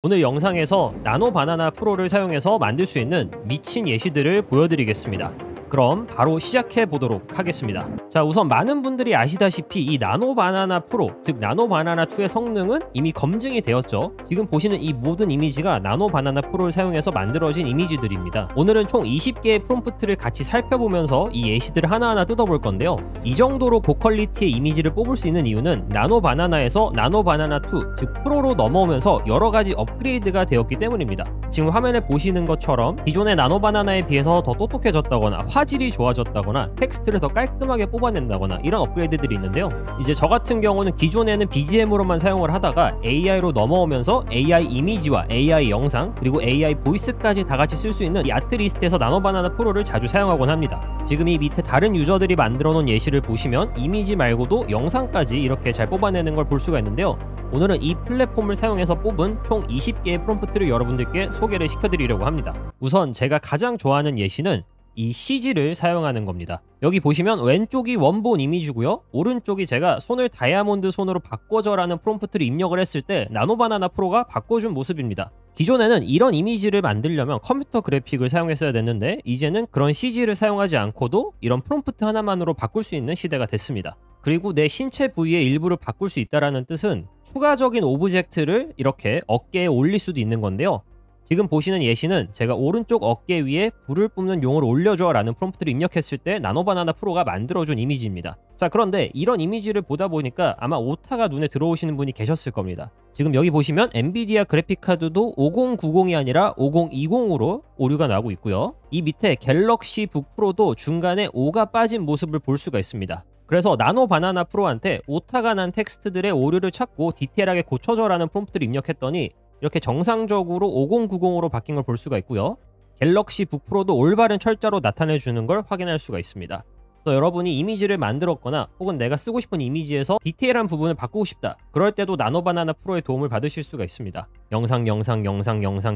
오늘 영상에서 나노 바나나 프로를 사용해서 만들 수 있는 미친 예시들을 보여드리겠습니다. 그럼 바로 시작해 보도록 하겠습니다. 자, 우선 많은 분들이 아시다시피 이 나노 바나나 프로, 즉 나노 바나나 2의 성능은 이미 검증이 되었죠. 지금 보시는 이 모든 이미지가 나노 바나나 프로를 사용해서 만들어진 이미지들입니다. 오늘은 총 20개의 프롬프트를 같이 살펴보면서 이 예시들을 하나하나 뜯어볼 건데요. 이 정도로 고퀄리티의 이미지를 뽑을 수 있는 이유는 나노 바나나에서 나노 바나나 2, 즉 프로로 넘어오면서 여러 가지 업그레이드가 되었기 때문입니다. 지금 화면에 보시는 것처럼 기존의 나노 바나나에 비해서 더 똑똑해졌다거나 화질이 좋아졌다거나 텍스트를 더 깔끔하게 뽑아낸다거나 이런 업그레이드들이 있는데요. 이제 저 같은 경우는 기존에는 BGM으로만 사용을 하다가 AI로 넘어오면서 AI 이미지와 AI 영상 그리고 AI 보이스까지 다 같이 쓸 수 있는 이 아트리스트에서 나노 바나나 프로를 자주 사용하곤 합니다. 지금 이 밑에 다른 유저들이 만들어 놓은 예시를 보시면 이미지 말고도 영상까지 이렇게 잘 뽑아내는 걸 볼 수가 있는데요. 오늘은 이 플랫폼을 사용해서 뽑은 총 20개의 프롬프트를 여러분들께 소개를 시켜드리려고 합니다. 우선 제가 가장 좋아하는 예시는 이 CG를 사용하는 겁니다. 여기 보시면 왼쪽이 원본 이미지고요. 오른쪽이 제가 손을 다이아몬드 손으로 바꿔줘라는 프롬프트를 입력을 했을 때 나노바나나 프로가 바꿔준 모습입니다. 기존에는 이런 이미지를 만들려면 컴퓨터 그래픽을 사용했어야 됐는데 이제는 그런 CG를 사용하지 않고도 이런 프롬프트 하나만으로 바꿀 수 있는 시대가 됐습니다. 그리고 내 신체 부위의 일부를 바꿀 수 있다는 뜻은 추가적인 오브젝트를 이렇게 어깨에 올릴 수도 있는 건데요. 지금 보시는 예시는 제가 오른쪽 어깨 위에 불을 뿜는 용을 올려줘 라는 프롬프트를 입력했을 때 나노바나나 프로가 만들어준 이미지입니다. 자, 그런데 이런 이미지를 보다 보니까 아마 오타가 눈에 들어오시는 분이 계셨을 겁니다. 지금 여기 보시면 엔비디아 그래픽카드도 5090이 아니라 5020으로 오류가 나고 있고요. 이 밑에 갤럭시 북 프로도 중간에 5가 빠진 모습을 볼 수가 있습니다. 그래서 나노 바나나 프로한테 오타가 난 텍스트들의 오류를 찾고 디테일하게 고쳐줘라는 프롬프트를 입력했더니 이렇게 정상적으로 5090으로 바뀐 걸 볼 수가 있고요. 갤럭시 북 프로도 올바른 철자로 나타내주는 걸 확인할 수가 있습니다. 그래서 여러분이 이미지를 만들었거나 혹은 내가 쓰고 싶은 이미지에서 디테일한 부분을 바꾸고 싶다. 그럴 때도 나노 바나나 프로의 도움을 받으실 수가 있습니다.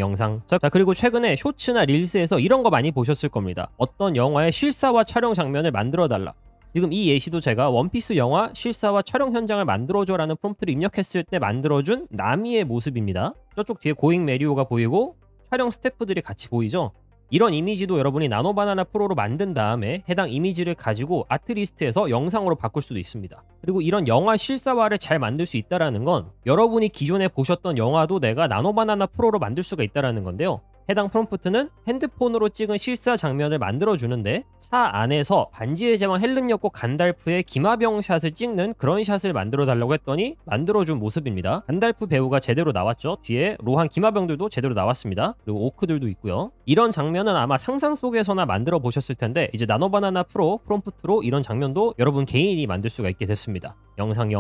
영상. 자, 그리고 최근에 쇼츠나 릴스에서 이런 거 많이 보셨을 겁니다. 어떤 영화의 실사화 촬영 장면을 만들어달라. 지금 이 예시도 제가 원피스 영화 실사와 촬영 현장을 만들어줘라는 프롬프트를 입력했을 때 만들어준 나미의 모습입니다. 저쪽 뒤에 고잉 메리오가 보이고 촬영 스태프들이 같이 보이죠? 이런 이미지도 여러분이 나노바나나 프로로 만든 다음에 해당 이미지를 가지고 아트리스트에서 영상으로 바꿀 수도 있습니다. 그리고 이런 영화 실사화를 잘 만들 수 있다는 건 여러분이 기존에 보셨던 영화도 내가 나노바나나 프로로 만들 수가 있다는 건데요. 해당 프롬프트는 핸드폰으로 찍은 실사 장면을 만들어주는데 차 안에서 반지의 제왕 헬름 엽고 간달프의 기마병 샷을 찍는 그런 샷을 만들어달라고 했더니 만들어준 모습입니다. 간달프 배우가 제대로 나왔죠. 뒤에 로한 기마병들도 제대로 나왔습니다. 그리고 오크들도 있고요. 이런 장면은 아마 상상 속에서나 만들어 보셨을 텐데 이제 나노바나나 프로 프롬프트로 이런 장면도 여러분 개인이 만들 수가 있게 됐습니다. 영상.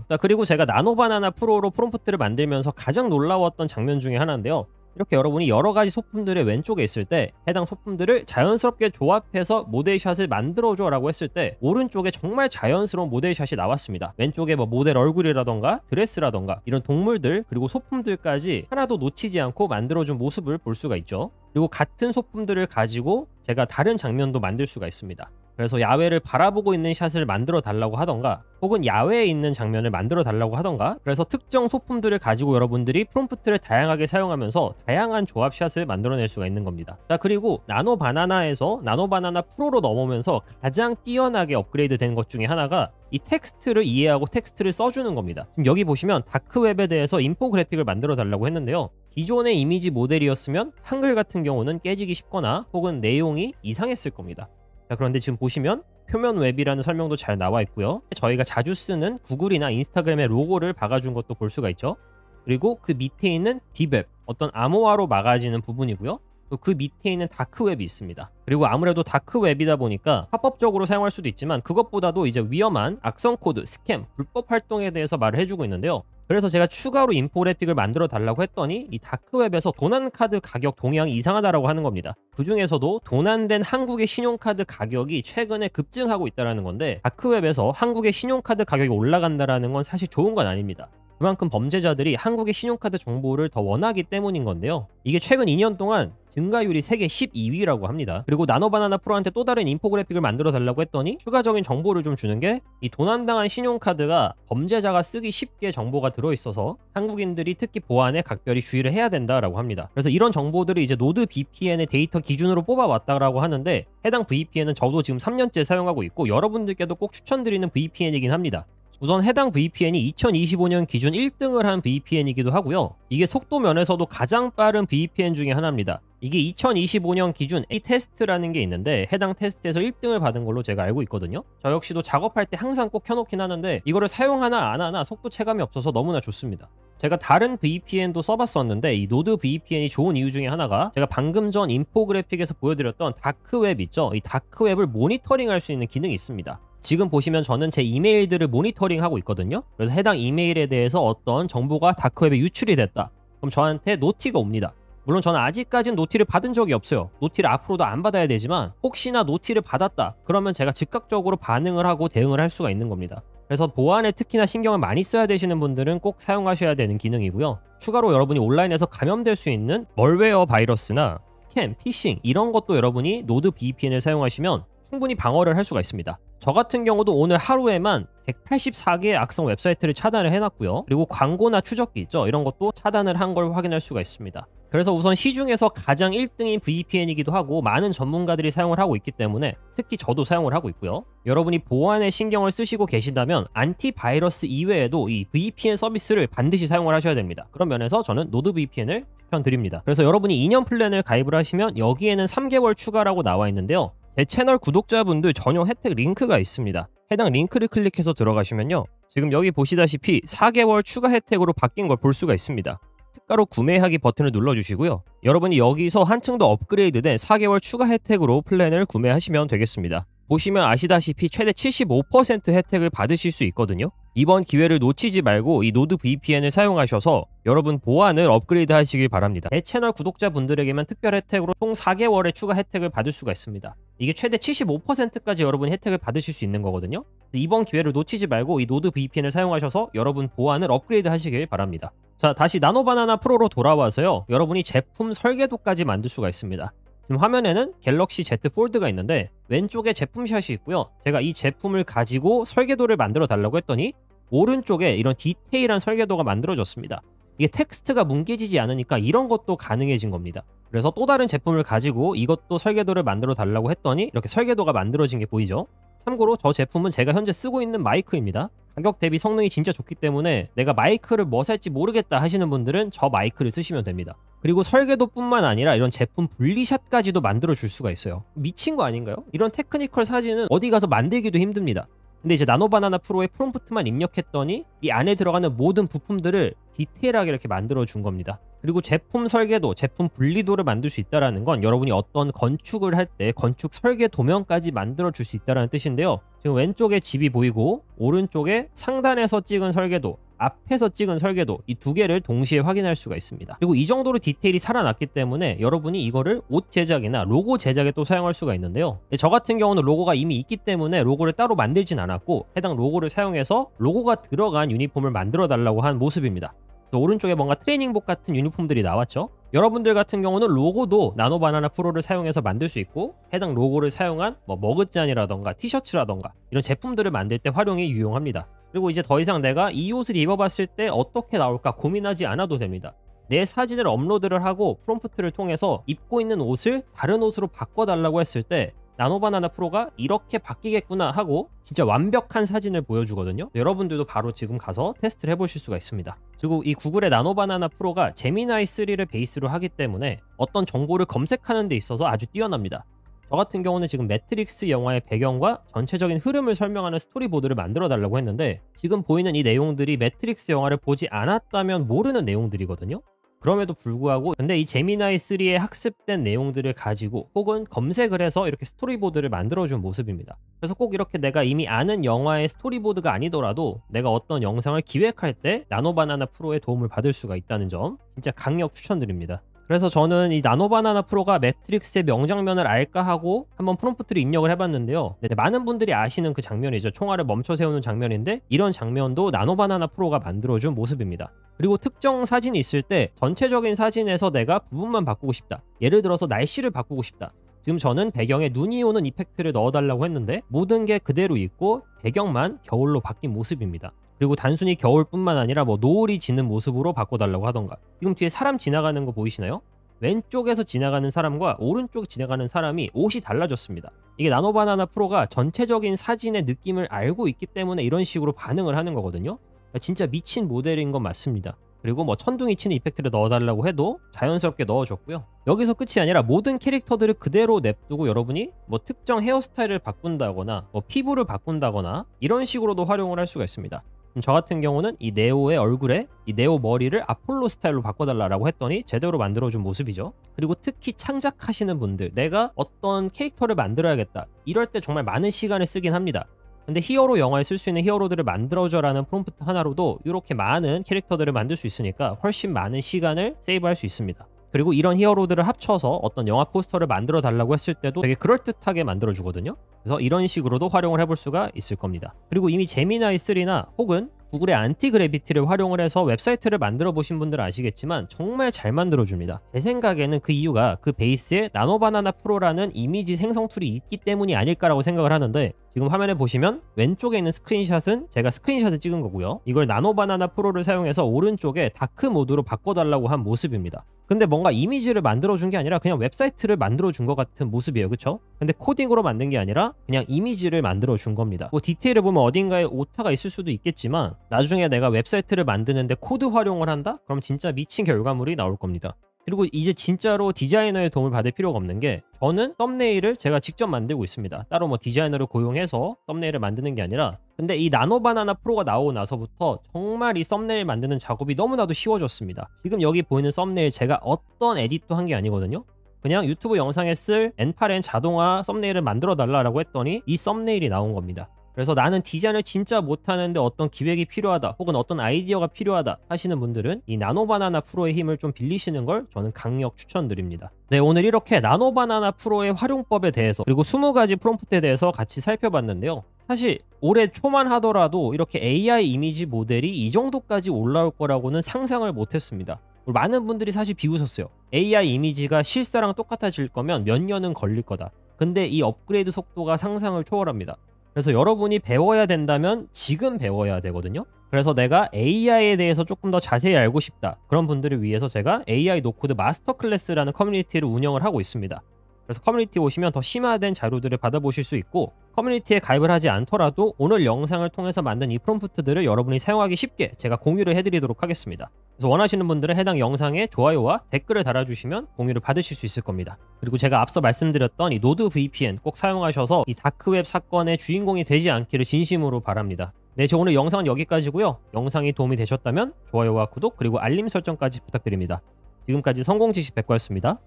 자, 그리고 제가 나노바나나 프로로 프롬프트를 만들면서 가장 놀라웠던 장면 중에 하나인데요. 이렇게 여러분이 여러 가지 소품들의 왼쪽에 있을 때 해당 소품들을 자연스럽게 조합해서 모델샷을 만들어줘 라고 했을 때 오른쪽에 정말 자연스러운 모델샷이 나왔습니다. 왼쪽에 뭐 모델 얼굴이라던가 드레스라던가 이런 동물들 그리고 소품들까지 하나도 놓치지 않고 만들어준 모습을 볼 수가 있죠. 그리고 같은 소품들을 가지고 제가 다른 장면도 만들 수가 있습니다. 그래서 야외를 바라보고 있는 샷을 만들어 달라고 하던가 혹은 야외에 있는 장면을 만들어 달라고 하던가 그래서 특정 소품들을 가지고 여러분들이 프롬프트를 다양하게 사용하면서 다양한 조합 샷을 만들어낼 수가 있는 겁니다. 자, 그리고 나노 바나나에서 나노 바나나 프로로 넘어오면서 가장 뛰어나게 업그레이드 된 것 중에 하나가 이 텍스트를 이해하고 텍스트를 써주는 겁니다. 지금 여기 보시면 다크웹에 대해서 인포그래픽을 만들어 달라고 했는데요. 기존의 이미지 모델이었으면 한글 같은 경우는 깨지기 쉽거나 혹은 내용이 이상했을 겁니다. 자, 그런데 지금 보시면 표면 웹이라는 설명도 잘 나와 있고요. 저희가 자주 쓰는 구글이나 인스타그램의 로고를 박아준 것도 볼 수가 있죠. 그리고 그 밑에 있는 딥웹, 어떤 암호화로 막아지는 부분이고요. 또 그 밑에 있는 다크웹이 있습니다. 그리고 아무래도 다크웹이다 보니까 합법적으로 사용할 수도 있지만 그것보다도 이제 위험한 악성 코드, 스캠, 불법 활동에 대해서 말을 해주고 있는데요. 그래서 제가 추가로 인포그래픽을 만들어 달라고 했더니 이 다크웹에서 도난카드 가격 동향이 이상하다라고 하는 겁니다. 그 중에서도 도난된 한국의 신용카드 가격이 최근에 급증하고 있다는 건데 다크웹에서 한국의 신용카드 가격이 올라간다는 건 사실 좋은 건 아닙니다. 그만큼 범죄자들이 한국의 신용카드 정보를 더 원하기 때문인 건데요. 이게 최근 2년 동안 증가율이 세계 12위라고 합니다. 그리고 나노바나나 프로한테 또 다른 인포그래픽을 만들어 달라고 했더니 추가적인 정보를 좀 주는 게 이 도난당한 신용카드가 범죄자가 쓰기 쉽게 정보가 들어있어서 한국인들이 특히 보안에 각별히 주의를 해야 된다라고 합니다. 그래서 이런 정보들을 이제 노드 VPN의 데이터 기준으로 뽑아왔다라고 하는데 해당 VPN은 저도 지금 3년째 사용하고 있고 여러분들께도 꼭 추천드리는 VPN이긴 합니다. 우선 해당 VPN이 2025년 기준 1등을 한 VPN이기도 하고요. 이게 속도 면에서도 가장 빠른 VPN 중에 하나입니다. 이게 2025년 기준 A 테스트라는 게 있는데 해당 테스트에서 1등을 받은 걸로 제가 알고 있거든요. 저 역시도 작업할 때 항상 꼭 켜놓긴 하는데 이거를 사용하나 안 하나 속도 체감이 없어서 너무나 좋습니다. 제가 다른 VPN도 써봤었는데 이 노드 VPN이 좋은 이유 중에 하나가 제가 방금 전 인포그래픽에서 보여드렸던 다크웹 있죠? 이 다크웹을 모니터링할 수 있는 기능이 있습니다. 지금 보시면 저는 제 이메일들을 모니터링하고 있거든요. 그래서 해당 이메일에 대해서 어떤 정보가 다크웹에 유출이 됐다. 그럼 저한테 노티가 옵니다. 물론 저는 아직까지는 노티를 받은 적이 없어요. 노티를 앞으로도 안 받아야 되지만 혹시나 노티를 받았다. 그러면 제가 즉각적으로 반응을 하고 대응을 할 수가 있는 겁니다. 그래서 보안에 특히나 신경을 많이 써야 되시는 분들은 꼭 사용하셔야 되는 기능이고요. 추가로 여러분이 온라인에서 감염될 수 있는 멀웨어 바이러스나 스캠, 피싱 이런 것도 여러분이 노드 VPN을 사용하시면 충분히 방어를 할 수가 있습니다. 저 같은 경우도 오늘 하루에만 184개의 악성 웹사이트를 차단을 해놨고요. 그리고 광고나 추적기 있죠. 이런 것도 차단을 한 걸 확인할 수가 있습니다. 그래서 우선 시중에서 가장 1등인 VPN이기도 하고 많은 전문가들이 사용을 하고 있기 때문에 특히 저도 사용을 하고 있고요. 여러분이 보안에 신경을 쓰시고 계신다면 안티바이러스 이외에도 이 VPN 서비스를 반드시 사용을 하셔야 됩니다. 그런 면에서 저는 노드 VPN을 추천드립니다. 그래서 여러분이 2년 플랜을 가입을 하시면 여기에는 3개월 추가라고 나와 있는데요. 제 채널 구독자분들 전용 혜택 링크가 있습니다. 해당 링크를 클릭해서 들어가시면요. 지금 여기 보시다시피 4개월 추가 혜택으로 바뀐 걸 볼 수가 있습니다. 특가로 구매하기 버튼을 눌러주시고요. 여러분이 여기서 한층 더 업그레이드된 4개월 추가 혜택으로 플랜을 구매하시면 되겠습니다. 보시면 아시다시피 최대 75% 혜택을 받으실 수 있거든요. 이번 기회를 놓치지 말고 이 노드 VPN을 사용하셔서 여러분 보안을 업그레이드 하시길 바랍니다. 제 채널 구독자분들에게만 특별 혜택으로 총 4개월의 추가 혜택을 받을 수가 있습니다. 이게 최대 75%까지 여러분이 혜택을 받으실 수 있는 거거든요. 이번 기회를 놓치지 말고 이 노드 VPN을 사용하셔서 여러분 보안을 업그레이드 하시길 바랍니다. 자, 다시 나노바나나 프로로 돌아와서요. 여러분이 제품 설계도까지 만들 수가 있습니다. 지금 화면에는 갤럭시 Z 폴드가 있는데 왼쪽에 제품샷이 있고요. 제가 이 제품을 가지고 설계도를 만들어 달라고 했더니 오른쪽에 이런 디테일한 설계도가 만들어졌습니다. 이게 텍스트가 뭉개지지 않으니까 이런 것도 가능해진 겁니다. 그래서 또 다른 제품을 가지고 이것도 설계도를 만들어 달라고 했더니 이렇게 설계도가 만들어진 게 보이죠? 참고로 저 제품은 제가 현재 쓰고 있는 마이크입니다. 가격 대비 성능이 진짜 좋기 때문에 내가 마이크를 뭐 살지 모르겠다 하시는 분들은 저 마이크를 쓰시면 됩니다. 그리고 설계도뿐만 아니라 이런 제품 분리샷까지도 만들어 줄 수가 있어요. 미친 거 아닌가요? 이런 테크니컬 사진은 어디 가서 만들기도 힘듭니다. 근데 이제 나노바나나 프로의 프롬프트만 입력했더니 이 안에 들어가는 모든 부품들을 디테일하게 이렇게 만들어 준 겁니다. 그리고 제품 설계도, 제품 분리도를 만들 수 있다는 건 여러분이 어떤 건축을 할 때 건축 설계 도면까지 만들어 줄 수 있다는 뜻인데요. 지금 왼쪽에 집이 보이고 오른쪽에 상단에서 찍은 설계도, 앞에서 찍은 설계도 이 두 개를 동시에 확인할 수가 있습니다. 그리고 이 정도로 디테일이 살아났기 때문에 여러분이 이거를 옷 제작이나 로고 제작에 또 사용할 수가 있는데요. 저 같은 경우는 로고가 이미 있기 때문에 로고를 따로 만들진 않았고 해당 로고를 사용해서 로고가 들어간 유니폼을 만들어 달라고 한 모습입니다. 오른쪽에 뭔가 트레이닝복 같은 유니폼들이 나왔죠. 여러분들 같은 경우는 로고도 나노바나나 프로를 사용해서 만들 수 있고 해당 로고를 사용한 머그잔이라던가 티셔츠라던가 이런 제품들을 만들 때 활용이 유용합니다. 그리고 이제 더 이상 내가 이 옷을 입어봤을 때 어떻게 나올까 고민하지 않아도 됩니다. 내 사진을 업로드를 하고 프롬프트를 통해서 입고 있는 옷을 다른 옷으로 바꿔달라고 했을 때 나노바나나 프로가 이렇게 바뀌겠구나 하고 진짜 완벽한 사진을 보여주거든요. 여러분들도 바로 지금 가서 테스트를 해보실 수가 있습니다. 그리고 이 구글의 나노바나나 프로가 제미나이 3를 베이스로 하기 때문에 어떤 정보를 검색하는 데 있어서 아주 뛰어납니다. 저 같은 경우는 지금 매트릭스 영화의 배경과 전체적인 흐름을 설명하는 스토리보드를 만들어 달라고 했는데 지금 보이는 이 내용들이 매트릭스 영화를 보지 않았다면 모르는 내용들이거든요. 그럼에도 불구하고 근데 이 제미나이 3에 학습된 내용들을 가지고 혹은 검색을 해서 이렇게 스토리보드를 만들어준 모습입니다. 그래서 꼭 이렇게 내가 이미 아는 영화의 스토리보드가 아니더라도 내가 어떤 영상을 기획할 때 나노바나나 프로의 도움을 받을 수가 있다는 점 진짜 강력 추천드립니다. 그래서 저는 이 나노바나나 프로가 매트릭스의 명장면을 알까 하고 한번 프롬프트를 입력을 해봤는데요. 네, 많은 분들이 아시는 그 장면이죠. 총알을 멈춰 세우는 장면인데 이런 장면도 나노바나나 프로가 만들어준 모습입니다. 그리고 특정 사진이 있을 때 전체적인 사진에서 내가 부분만 바꾸고 싶다. 예를 들어서 날씨를 바꾸고 싶다. 지금 저는 배경에 눈이 오는 이펙트를 넣어달라고 했는데 모든 게 그대로 있고 배경만 겨울로 바뀐 모습입니다. 그리고 단순히 겨울뿐만 아니라 뭐 노을이 지는 모습으로 바꿔달라고 하던가. 지금 뒤에 사람 지나가는 거 보이시나요? 왼쪽에서 지나가는 사람과 오른쪽 지나가는 사람이 옷이 달라졌습니다. 이게 나노바나나 프로가 전체적인 사진의 느낌을 알고 있기 때문에 이런 식으로 반응을 하는 거거든요. 진짜 미친 모델인 건 맞습니다. 그리고 뭐 천둥이 치는 이펙트를 넣어달라고 해도 자연스럽게 넣어줬고요. 여기서 끝이 아니라 모든 캐릭터들을 그대로 냅두고 여러분이 뭐 특정 헤어스타일을 바꾼다거나 뭐 피부를 바꾼다거나 이런 식으로도 활용을 할 수가 있습니다. 저 같은 경우는 이 네오의 얼굴에 이 네오 머리를 아폴로 스타일로 바꿔달라고 했더니 제대로 만들어준 모습이죠. 그리고 특히 창작하시는 분들, 내가 어떤 캐릭터를 만들어야겠다 이럴 때 정말 많은 시간을 쓰긴 합니다. 근데 히어로 영화에 쓸 수 있는 히어로들을 만들어줘라는 프롬프트 하나로도 이렇게 많은 캐릭터들을 만들 수 있으니까 훨씬 많은 시간을 세이브할 수 있습니다. 그리고 이런 히어로들을 합쳐서 어떤 영화 포스터를 만들어 달라고 했을 때도 되게 그럴듯하게 만들어주거든요. 그래서 이런 식으로도 활용을 해볼 수가 있을 겁니다. 그리고 이미 제미나이 3나 혹은 구글의 안티그래비티를 활용을 해서 웹사이트를 만들어 보신 분들은 아시겠지만 정말 잘 만들어줍니다. 제 생각에는 그 이유가 그 베이스에 나노바나나 프로라는 이미지 생성 툴이 있기 때문이 아닐까라고 생각을 하는데, 지금 화면에 보시면 왼쪽에 있는 스크린샷은 제가 스크린샷을 찍은 거고요. 이걸 나노바나나 프로를 사용해서 오른쪽에 다크 모드로 바꿔달라고 한 모습입니다. 근데 뭔가 이미지를 만들어준 게 아니라 그냥 웹사이트를 만들어준 것 같은 모습이에요. 그쵸? 근데 코딩으로 만든 게 아니라 그냥 이미지를 만들어준 겁니다. 뭐 디테일을 보면 어딘가에 오타가 있을 수도 있겠지만 나중에 내가 웹사이트를 만드는데 코드 활용을 한다? 그럼 진짜 미친 결과물이 나올 겁니다. 그리고 이제 진짜로 디자이너의 도움을 받을 필요가 없는 게, 저는 썸네일을 제가 직접 만들고 있습니다. 따로 뭐 디자이너를 고용해서 썸네일을 만드는 게 아니라, 근데 이 나노바나나 프로가 나오고 나서부터 정말 이 썸네일 만드는 작업이 너무나도 쉬워졌습니다. 지금 여기 보이는 썸네일 제가 어떤 에디트도 한 게 아니거든요. 그냥 유튜브 영상에 쓸 N8N 자동화 썸네일을 만들어 달라고 했더니 이 썸네일이 나온 겁니다. 그래서 나는 디자인을 진짜 못하는데 어떤 기획이 필요하다 혹은 어떤 아이디어가 필요하다 하시는 분들은 이 나노바나나 프로의 힘을 좀 빌리시는 걸 저는 강력 추천드립니다. 네, 오늘 이렇게 나노바나나 프로의 활용법에 대해서 그리고 20가지 프롬프트에 대해서 같이 살펴봤는데요. 사실 올해 초만 하더라도 이렇게 AI 이미지 모델이 이 정도까지 올라올 거라고는 상상을 못했습니다. 많은 분들이 사실 비웃었어요. AI 이미지가 실사랑 똑같아질 거면 몇 년은 걸릴 거다. 근데 이 업그레이드 속도가 상상을 초월합니다. 그래서 여러분이 배워야 된다면 지금 배워야 되거든요. 그래서 내가 AI에 대해서 조금 더 자세히 알고 싶다, 그런 분들을 위해서 제가 AI 노코드 마스터 클래스라는 커뮤니티를 운영을 하고 있습니다. 그래서 커뮤니티 오시면 더 심화된 자료들을 받아보실 수 있고, 커뮤니티에 가입을 하지 않더라도 오늘 영상을 통해서 만든 이 프롬프트들을 여러분이 사용하기 쉽게 제가 공유를 해드리도록 하겠습니다. 그래서 원하시는 분들은 해당 영상에 좋아요와 댓글을 달아주시면 공유를 받으실 수 있을 겁니다. 그리고 제가 앞서 말씀드렸던 이 노드 VPN 꼭 사용하셔서 이 다크웹 사건의 주인공이 되지 않기를 진심으로 바랍니다. 네, 저 오늘 영상은 여기까지고요. 영상이 도움이 되셨다면 좋아요와 구독 그리고 알림 설정까지 부탁드립니다. 지금까지 성공지식 백과였습니다.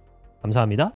감사합니다.